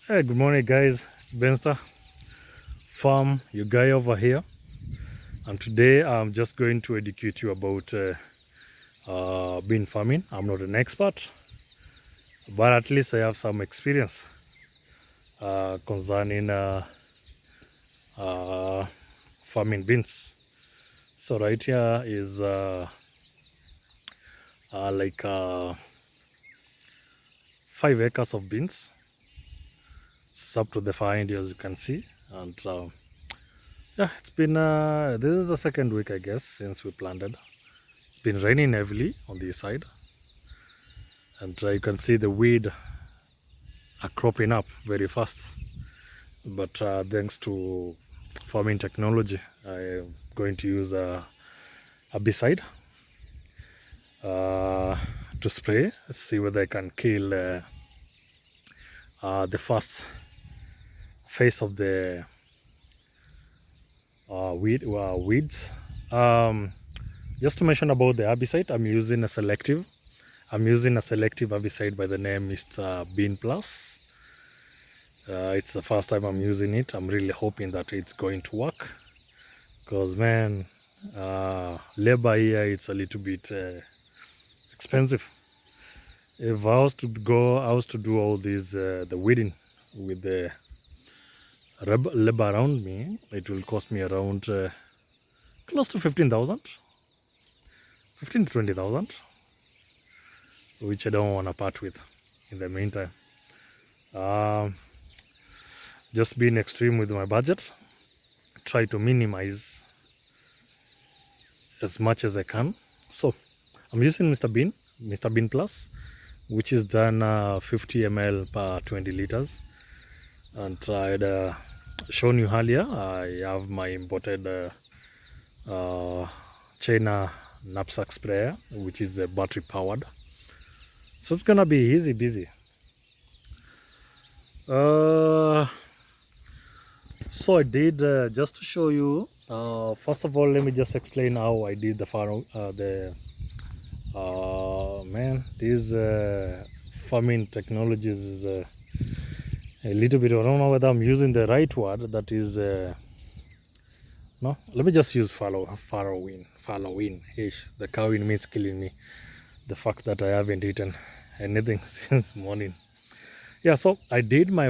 Hey, good morning, guys. It's Benster Farm, your guy over here. And today I'm just going to educate you about bean farming. I'm not an expert, but at least I have some experience concerning farming beans. So right here is like 5 acres of beans. It's up to the far end, as you can see. And yeah, it's been, this is the second week, I guess, since we planted. It's been raining heavily on this side, and you can see the weed are cropping up very fast. But thanks to farming technology, I'm going to use a herbicide to spray, see whether I can kill the first phase of the weeds. Just to mention about the herbicide, I'm using a selective herbicide by the name Mr. Bean Plus. It's the first time I'm using it. I'm really hoping that it's going to work, because man, labor here, it's a little bit expensive. If I was to do all these the weeding with the labor around me, it will cost me around close to 15,000, 15 to 20,000, which I don't want to part with in the meantime. Just being extreme with my budget, try to minimize as much as I can. So I'm using Mr. Bean Plus, which is done 50 ml per 20 liters. And I had shown you earlier, I have my imported China knapsack sprayer, which is battery powered. So it's gonna be easy busy. So I did, just to show you, first of all, let me just explain how I did the farm. Man, these farming technologies is a little bit, I don't know whether I'm using the right word. That is, no, let me just use following. The cowing means killing me. The fact that I haven't eaten anything since morning. Yeah, so I did my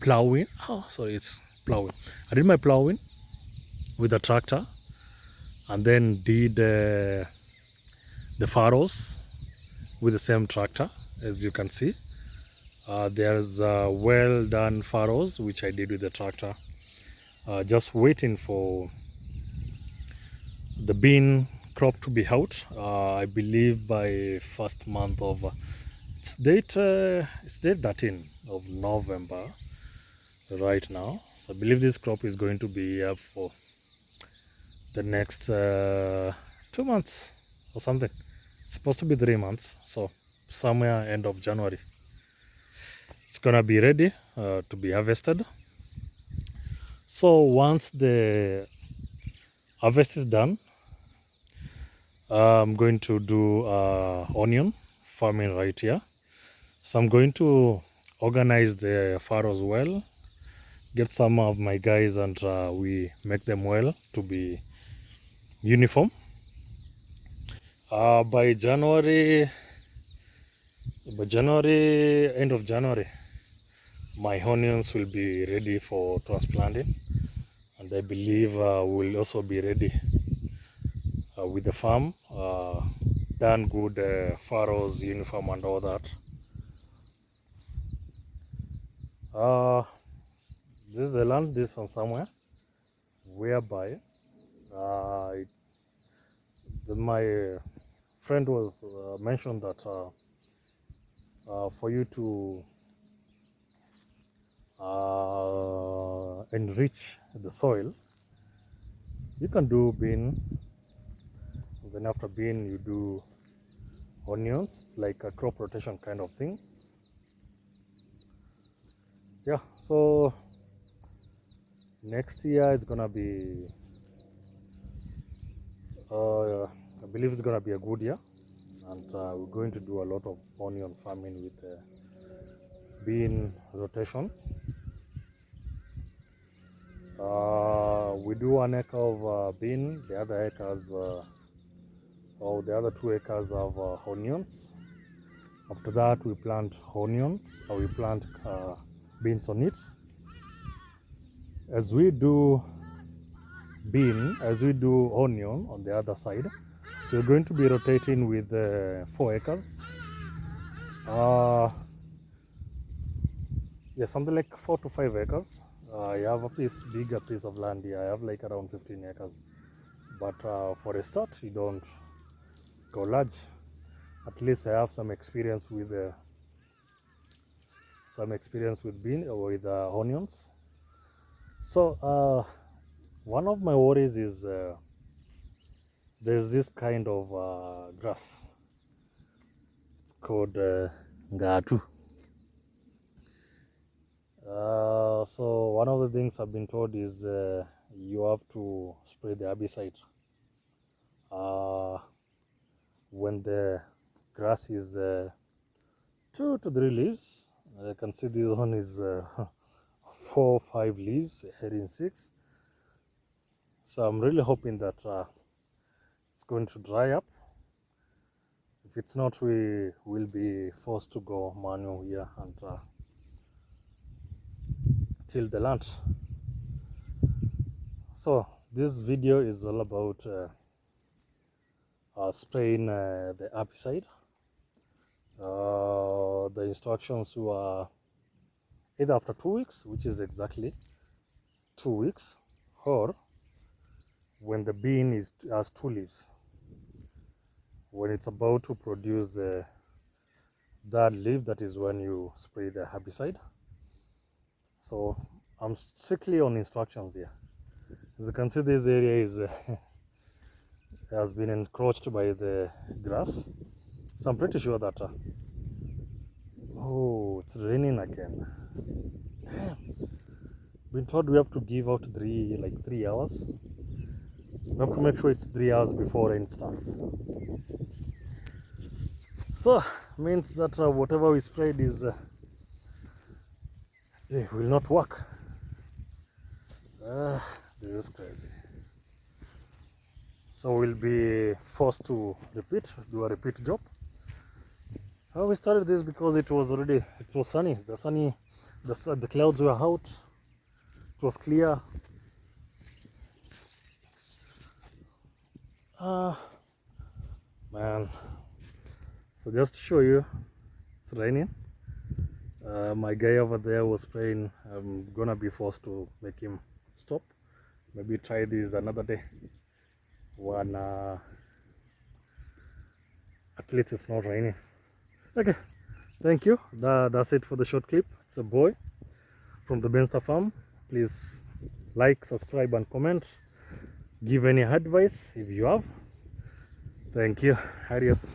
plowing. Oh, sorry, it's plowing. I did my plowing with a tractor, and then did the furrows with the same tractor. As you can see, there's well done furrows which I did with the tractor. Just waiting for the bean crop to be out. I believe by first month of it's date 13 of November right now. So I believe this crop is going to be here for the next 2 months or something. It's supposed to be 3 months, so somewhere end of January it's gonna be ready to be harvested. So once the harvest is done, I'm going to do onion farming right here. So I'm going to organize the furrows well, get some of my guys, and we make them well to be uniform. By January, end of January, my onions will be ready for transplanting, and I believe we'll also be ready with the farm, done good furrows, uniform, and all that. This is the land, this from somewhere, whereby my friend was mentioned that for you to enrich the soil, you can do bean. Then after bean, you do onions, like a crop rotation kind of thing. Yeah, so next year it's gonna be, I believe it's gonna be a good year, and we're going to do a lot of onion farming with bean rotation. We do 1 acre of bean, the other acres, or the other 2 acres of onions. After that, we plant onions, or we plant beans on it. As we do onion on the other side, so we're going to be rotating with 4 acres. Yeah, something like 4 to 5 acres. I have a bigger piece of land here. I have like around 15 acres. But for a start, you don't go large. At least I have some experience with bean or with onions. So one of my worries is there's this kind of grass. It's called ngatu. So one of the things I've been told is you have to spray the herbicide when the grass is 2 to 3 leaves. I can see this one is 4 or 5 leaves, heading 6. So I'm really hoping that it's going to dry up. If it's not, we will be forced to go manual here and till the land. So this video is all about spraying the herbicide. The instructions were either after 2 weeks, which is exactly 2 weeks, or when the bean has 2 leaves, when it's about to produce the third leaf, that is when you spray the herbicide. So I'm strictly on instructions here. As you can see, this area is has been encroached by the grass, so I'm pretty sure that oh, it's raining again. Been told we have to give out 3 hours. We have to make sure it's 3 hours before rain starts. So means that whatever we sprayed is will not work. This is crazy. So we'll be forced to do a repeat job. We started this because it was sunny. The clouds were out. It was clear. Man. So just to show you, it's raining. My guy over there was spraying. I'm gonna be forced to make him stop. Maybe try this another day when at least it's not raining. Okay, thank you. That's it for the short clip. It's a boy from the Benster farm. Please like, subscribe and comment. Give any advice if you have. Thank you. Adios.